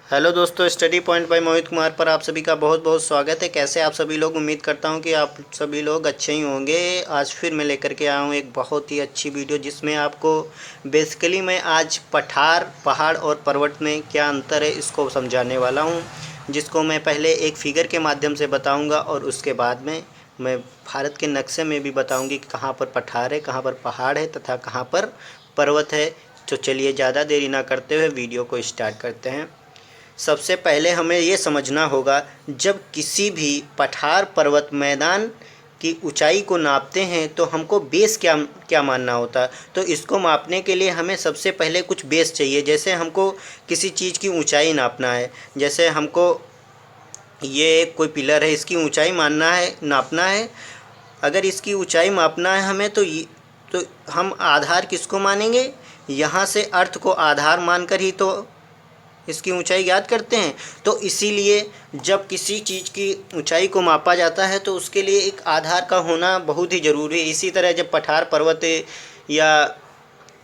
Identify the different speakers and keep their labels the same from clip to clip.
Speaker 1: Hello दोस्तों, study point by Mohit Kumar पर आप सभी का बहुत बहुत स्वागत है। कैसे आप सभी लोग? उम्मीद करता हूं कि आप सभी लोग अच्छे ही होंगे। आज फिर मैं लेकर के आया हूं एक बहुत ही अच्छी वीडियो, जिसमें आपको बेसिकली मैं आज पहाड़ और पर्वत में क्या अंतर है इसको समझाने वाला हूं, जिसको मैं पहले एक फिगर के माध्यम से बताऊँगा और उसके बाद में मैं भारत के नक्शे में भी बताऊँगी कि कहाँ पर पठार है, कहाँ पर पहाड़ है तथा कहाँ पर पर्वत है। तो चलिए ज़्यादा देरी ना करते हुए वीडियो को स्टार्ट करते हैं। सबसे पहले हमें ये समझना होगा, जब किसी भी पठार पर्वत मैदान की ऊंचाई को नापते हैं तो हमको बेस क्या क्या मानना होता है। तो इसको मापने के लिए हमें सबसे पहले कुछ बेस चाहिए। जैसे हमको किसी चीज़ की ऊंचाई नापना है, जैसे हमको ये कोई पिलर है, इसकी ऊंचाई मानना है, नापना है। अगर इसकी ऊंचाई मापना है हमें तो हम आधार किसको मानेंगे? यहाँ से अर्थ को आधार मानकर ही तो इसकी ऊंचाई ज्ञात करते हैं। तो इसीलिए जब किसी चीज़ की ऊंचाई को मापा जाता है तो उसके लिए एक आधार का होना बहुत ही ज़रूरी है। इसी तरह जब पठार पर्वत या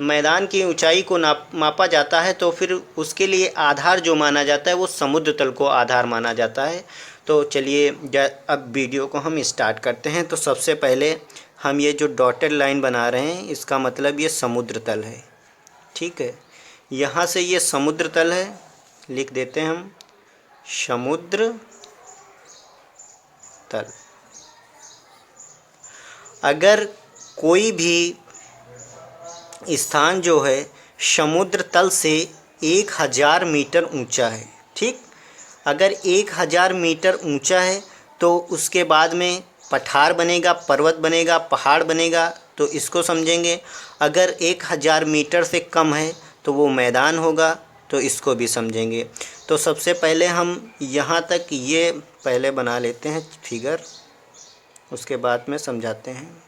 Speaker 1: मैदान की ऊंचाई को मापा जाता है तो फिर उसके लिए आधार जो माना जाता है वो समुद्र तल को आधार माना जाता है। तो चलिए अब वीडियो को हम स्टार्ट करते हैं। तो सबसे पहले हम ये जो डॉटेड लाइन बना रहे हैं इसका मतलब ये समुद्र तल है, ठीक है। यहाँ से ये समुद्र तल है, लिख देते हैं हम समुद्र तल। अगर कोई भी स्थान जो है समुद्र तल से 1000 मीटर ऊंचा है, ठीक। अगर 1000 मीटर ऊंचा है तो उसके बाद में पठार बनेगा, पर्वत बनेगा, पहाड़ बनेगा। तो इसको समझेंगे। अगर 1000 मीटर से कम है तो वो मैदान होगा, तो इसको भी समझेंगे। तो सबसे पहले हम यहाँ तक ये पहले बना लेते हैं फिगर, उसके बाद में समझाते हैं।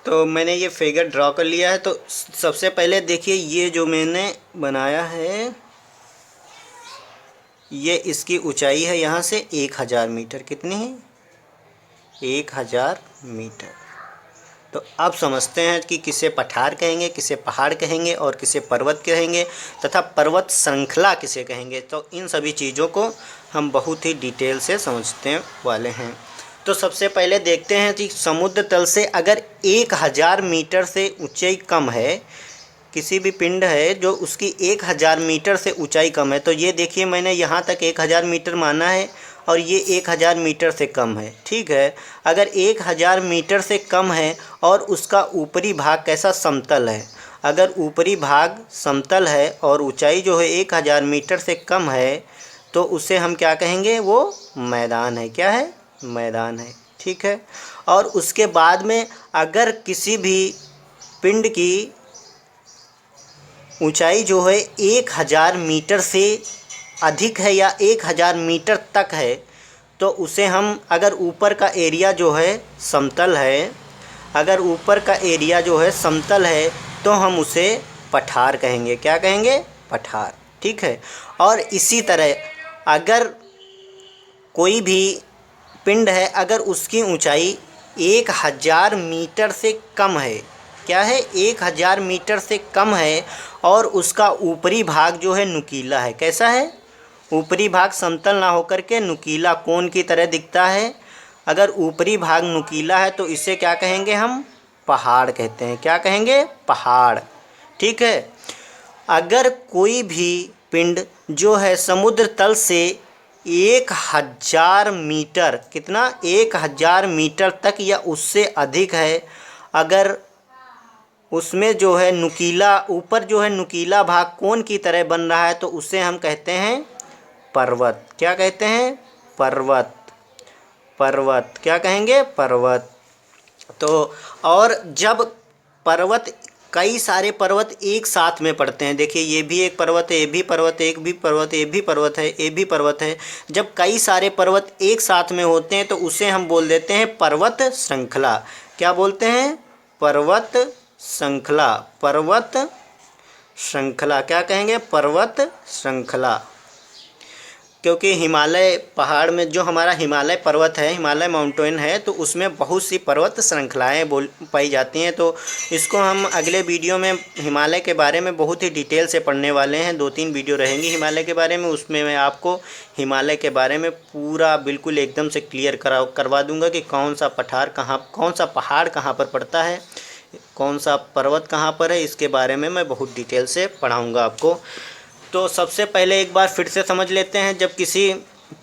Speaker 1: तो मैंने ये फिगर ड्रॉ कर लिया है। तो सबसे पहले देखिए, ये जो मैंने बनाया है ये इसकी ऊंचाई है यहाँ से 1000 मीटर। कितनी है? 1000 मीटर। तो अब समझते हैं कि किसे पठार कहेंगे, किसे पहाड़ कहेंगे और किसे पर्वत कहेंगे तथा पर्वत श्रृंखला किसे कहेंगे। तो इन सभी चीज़ों को हम बहुत ही डिटेल से समझते वाले हैं। तो सबसे पहले देखते हैं कि समुद्र तल से अगर 1000 मीटर से ऊंचाई कम है, किसी भी पिंड है जो उसकी 1000 मीटर से ऊंचाई कम है, तो ये देखिए मैंने यहाँ तक 1000 मीटर माना है और ये 1000 मीटर से कम है, ठीक है। अगर 1000 मीटर से कम है और उसका ऊपरी भाग कैसा? समतल है। अगर ऊपरी भाग समतल है और ऊंचाई जो है 1000 मीटर से कम है तो उसे हम क्या कहेंगे? वो मैदान है। क्या है? मैदान है, ठीक है। और उसके बाद में अगर किसी भी पिंड की ऊंचाई जो है 1000 मीटर से अधिक है या 1000 मीटर तक है तो उसे हम, अगर ऊपर का एरिया जो है समतल है, अगर ऊपर का एरिया जो है समतल है तो हम उसे पठार कहेंगे। क्या कहेंगे? पठार, ठीक है। और इसी तरह अगर कोई भी पिंड है, अगर उसकी ऊंचाई 1000 मीटर से कम है, क्या है? 1000 मीटर से कम है और उसका ऊपरी भाग जो है नुकीला है। कैसा है? ऊपरी भाग समतल ना होकर के नुकीला कोन की तरह दिखता है। अगर ऊपरी भाग नुकीला है तो इसे क्या कहेंगे? हम पहाड़ कहते हैं। क्या कहेंगे? पहाड़, ठीक है। अगर कोई भी पिंड जो है समुद्र तल से 1000 मीटर, कितना? 1000 मीटर तक या उससे अधिक है, अगर उसमें जो है नुकीला, ऊपर जो है नुकीला भाग कोन की तरह बन रहा है तो उसे हम कहते हैं पर्वत। क्या कहते हैं? पर्वत। पर्वत क्या कहेंगे? पर्वत। तो और जब पर्वत, कई सारे पर्वत एक साथ में पड़ते हैं, देखिए ये भी एक पर्वत है, ये भी पर्वत है, एक भी पर्वत है, ये भी पर्वत है, ये भी पर्वत है। जब कई सारे पर्वत एक साथ में होते हैं तो उसे हम बोल देते हैं पर्वत श्रृंखला। क्या बोलते हैं? पर्वत श्रृंखला। पर्वत श्रृंखला क्या कहेंगे? पर्वत श्रृंखला। क्योंकि हिमालय पहाड़ में जो हमारा हिमालय पर्वत है, हिमालय माउंटेन है, तो उसमें बहुत सी पर्वत श्रृंखलाएँ पाई जाती हैं। तो इसको हम अगले वीडियो में हिमालय के बारे में बहुत ही डिटेल से पढ़ने वाले हैं। 2-3 वीडियो रहेंगी हिमालय के बारे में, उसमें मैं आपको हिमालय के बारे में पूरा बिल्कुल एकदम से क्लियर करवा दूँगा कि कौन सा पहाड़ कहाँ पर पड़ता है, कौन सा पर्वत कहाँ पर है, इसके बारे में मैं बहुत डिटेल से पढ़ाऊँगा आपको। तो सबसे पहले एक बार फिर से समझ लेते हैं, जब किसी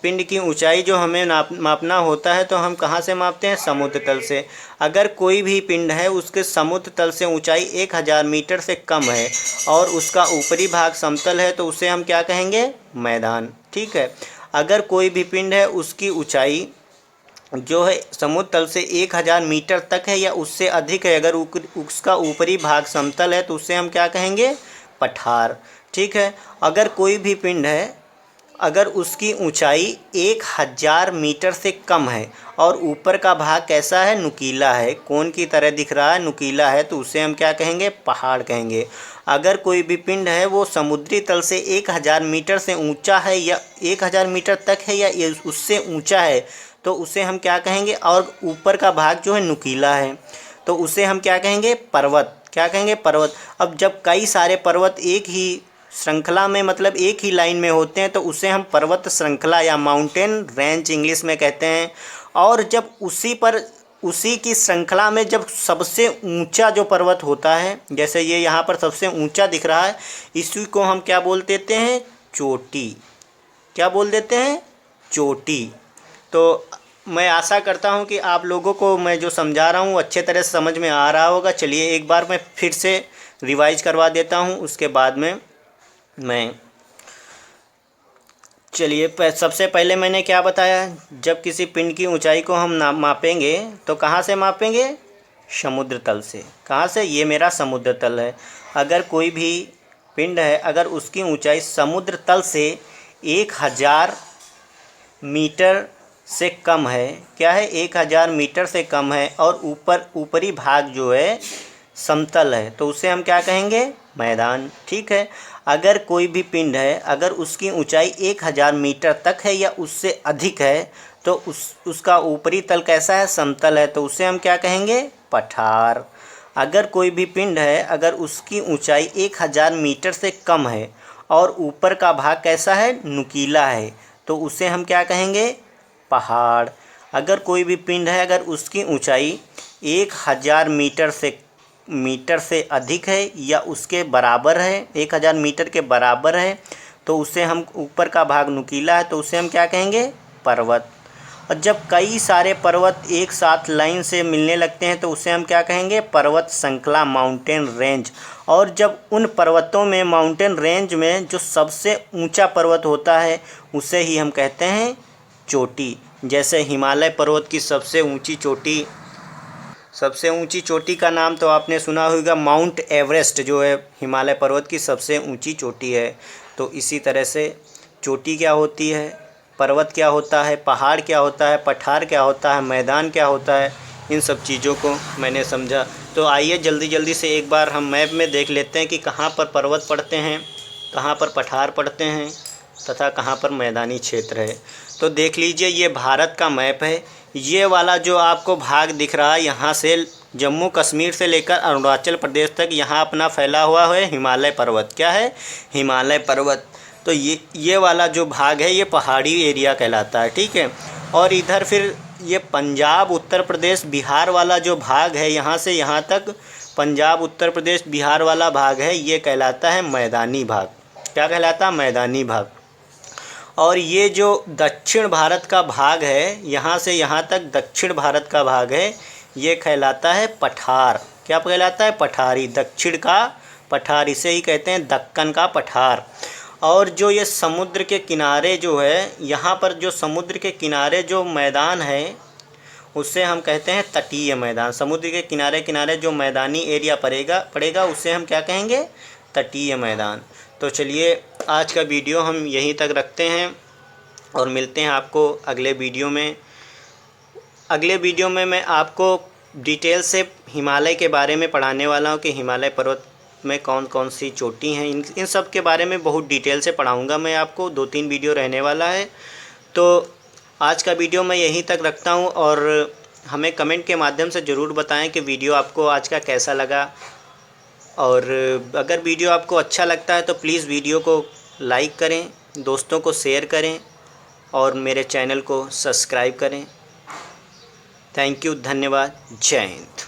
Speaker 1: पिंड की ऊंचाई जो हमें मापना होता है तो हम कहाँ से मापते हैं? समुद्र तल से। अगर कोई भी पिंड है उसके समुद्र तल से ऊंचाई 1000 मीटर से कम है और उसका ऊपरी भाग समतल है तो उसे हम क्या कहेंगे? मैदान। ठीक है। अगर कोई भी पिंड है उसकी ऊंचाई जो है समुद्र तल से 1000 मीटर तक है या उससे अधिक है, अगर उसका ऊपरी भाग समतल है तो उसे हम क्या कहेंगे? पठार। ठीक है। अगर कोई भी पिंड है, अगर उसकी ऊंचाई 1000 मीटर से कम है और ऊपर का भाग कैसा है? नुकीला है, कोन की तरह दिख रहा है, नुकीला है, तो उसे हम क्या कहेंगे? पहाड़ कहेंगे। अगर कोई भी पिंड है वो समुद्री तल से 1000 मीटर से ऊंचा है या 1000 मीटर तक है या उससे ऊंचा है तो उसे हम क्या कहेंगे? और ऊपर का भाग जो है नुकीला है तो उसे हम क्या कहेंगे? पर्वत। क्या कहेंगे? पर्वत। अब जब कई सारे पर्वत एक ही श्रृंखला में, मतलब एक ही लाइन में होते हैं, तो उसे हम पर्वत श्रृंखला या माउंटेन रेंज इंग्लिश में कहते हैं। और जब उसी की श्रृंखला में जब सबसे ऊंचा जो पर्वत होता है, जैसे ये यहाँ पर सबसे ऊंचा दिख रहा है, इसी को हम क्या बोल देते हैं? चोटी। क्या बोल देते हैं? चोटी। तो मैं आशा करता हूँ कि आप लोगों को मैं जो समझा रहा हूँ अच्छे तरह से समझ में आ रहा होगा। चलिए एक बार मैं फिर से रिवाइज करवा देता हूँ, उसके बाद में चलिए सबसे पहले मैंने क्या बताया? जब किसी पिंड की ऊंचाई को हम मापेंगे तो कहाँ से मापेंगे? समुद्र तल से। कहाँ से? ये मेरा समुद्र तल है। अगर कोई भी पिंड है, अगर उसकी ऊंचाई समुद्र तल से 1000 मीटर से कम है, क्या है? 1000 मीटर से कम है और ऊपरी भाग जो है समतल है तो उसे हम क्या कहेंगे? मैदान। ठीक है। अगर कोई भी पिंड है, अगर उसकी ऊंचाई 1000 मीटर तक है या उससे अधिक है तो उसका ऊपरी तल कैसा है? समतल है तो उसे हम क्या कहेंगे? पठार। अगर कोई भी पिंड है, अगर उसकी ऊंचाई 1000 मीटर से कम है और ऊपर का भाग कैसा है? नुकीला है तो उसे हम क्या कहेंगे? पहाड़। अगर कोई भी पिंड है, अगर उसकी ऊंचाई 1000 मीटर से अधिक है या उसके बराबर है, 1000 मीटर के बराबर है तो उसे हम, ऊपर का भाग नुकीला है तो उसे हम क्या कहेंगे? पर्वत। और जब कई सारे पर्वत एक साथ लाइन से मिलने लगते हैं तो उसे हम क्या कहेंगे? पर्वत श्रृंखला, माउंटेन रेंज। और जब उन पर्वतों में, माउंटेन रेंज में जो सबसे ऊंचा पर्वत होता है उसे ही हम कहते हैं चोटी। जैसे हिमालय पर्वत की सबसे ऊंची चोटी का नाम तो आपने सुना होगा, माउंट एवरेस्ट, जो है हिमालय पर्वत की सबसे ऊंची चोटी है। तो इसी तरह से चोटी क्या होती है, पर्वत क्या होता है, पहाड़ क्या होता है, पठार क्या होता है, मैदान क्या होता है, इन सब चीज़ों को मैंने समझा। तो आइए जल्दी से एक बार हम मैप में देख लेते हैं कि कहाँ पर पर्वत पड़ते हैं, कहाँ पर पठार पड़ते हैं तथा कहाँ पर मैदानी क्षेत्र है। तो देख लीजिए, ये भारत का मैप है। ये वाला जो आपको भाग दिख रहा है, यहाँ से जम्मू कश्मीर से लेकर अरुणाचल प्रदेश तक यहाँ अपना फैला हुआ है हिमालय पर्वत। क्या है? हिमालय पर्वत। तो ये वाला जो भाग है ये पहाड़ी एरिया कहलाता है। ठीक है। और इधर फिर ये पंजाब, उत्तर प्रदेश, बिहार वाला जो भाग है, यहाँ से यहाँ तक पंजाब, उत्तर प्रदेश, बिहार वाला भाग है, ये कहलाता है मैदानी भाग। क्या कहलाता है? मैदानी भाग। और ये जो दक्षिण भारत का भाग है, यहाँ से यहाँ तक दक्षिण भारत का भाग है, ये कहलाता है पठार। क्या कहलाता है? पठारी। दक्षिण का पठार, इसे ही कहते हैं दक्कन का पठार। और जो ये समुद्र के किनारे जो है, यहाँ पर जो समुद्र के किनारे जो मैदान है उसे हम कहते हैं तटीय मैदान। समुद्र के किनारे किनारे जो मैदानी एरिया पड़ेगा उसे हम क्या कहेंगे? तटीय मैदान। तो चलिए आज का वीडियो हम यहीं तक रखते हैं और मिलते हैं आपको अगले वीडियो में। अगले वीडियो में मैं आपको डिटेल से हिमालय के बारे में पढ़ाने वाला हूँ कि हिमालय पर्वत में कौन कौन सी चोटी हैं, इन सब के बारे में बहुत डिटेल से पढ़ाऊँगा मैं आपको। 2-3 वीडियो रहने वाला है। तो आज का वीडियो मैं यहीं तक रखता हूँ और हमें कमेंट के माध्यम से ज़रूर बताएं कि वीडियो आपको आज का कैसा लगा। और अगर वीडियो आपको अच्छा लगता है तो प्लीज़ वीडियो को लाइक करें, दोस्तों को शेयर करें और मेरे चैनल को सब्सक्राइब करें। थैंक यू, धन्यवाद, जय हिंद।